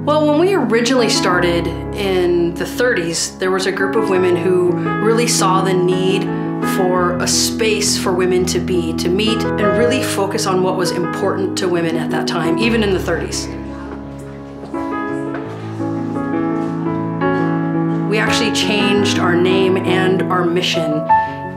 Well, when we originally started in the 30s, there was a group of women who really saw the need for a space for women to meet, and really focus on what was important to women at that time, even in the 30s. We actually changed our name and our mission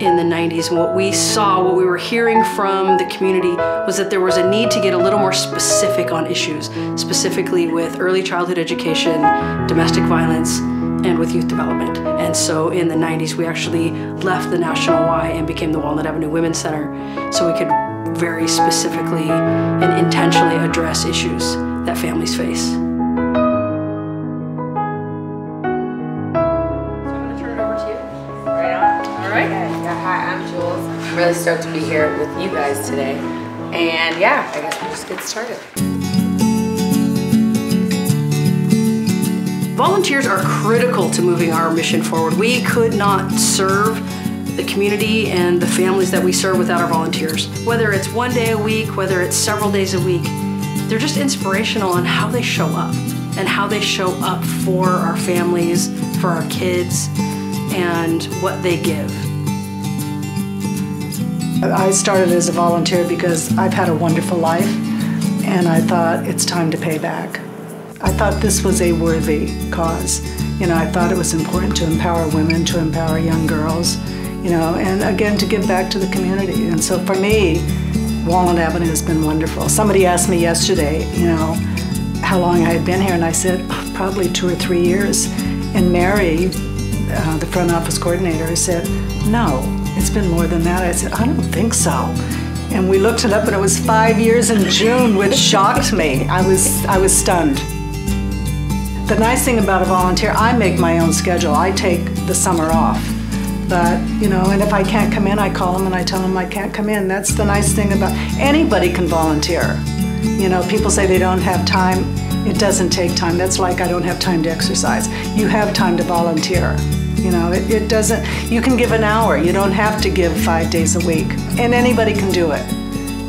in the 90s, and what we were hearing from the community was that there was a need to get a little more specific on issues, specifically with early childhood education, domestic violence, and with youth development. And so in the 90s, we actually left the National Y and became the Walnut Avenue Women's Center, so we could very specifically and intentionally address issues that families face. I'm really stoked to be here with you guys today. And yeah, I guess we'll just get started. Volunteers are critical to moving our mission forward. We could not serve the community and the families that we serve without our volunteers. Whether it's one day a week, whether it's several days a week, they're just inspirational on how they show up and how they show up for our families, for our kids, and what they give. I started as a volunteer because I've had a wonderful life, and I thought it's time to pay back. I thought this was a worthy cause. You know, I thought it was important to empower women, to empower young girls, you know, and again, to give back to the community. And so for me, Walnut Avenue has been wonderful. Somebody asked me yesterday, you know, how long I had been here, and I said, oh, probably 2 or 3 years. And Mary, the front office coordinator, said, no, it's been more than that. I said, I don't think so. And we looked it up, and it was 5 years in June, which shocked me. I was stunned. The nice thing about a volunteer, I make my own schedule. I take the summer off. But, you know, and if I can't come in, I call them and I tell them I can't come in. That's the nice thing about, anybody can volunteer. You know, people say they don't have time. It doesn't take time. That's like I don't have time to exercise. You have time to volunteer. You know, it doesn't, you can give an hour. You don't have to give 5 days a week. And anybody can do it,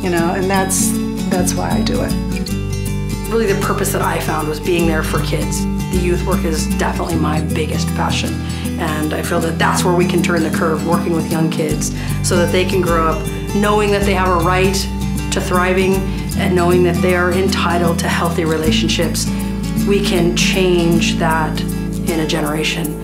you know, and that's why I do it. Really the purpose that I found was being there for kids. The youth work is definitely my biggest passion. And I feel that that's where we can turn the curve, working with young kids so that they can grow up knowing that they have a right to thriving and knowing that they are entitled to healthy relationships. We can change that in a generation.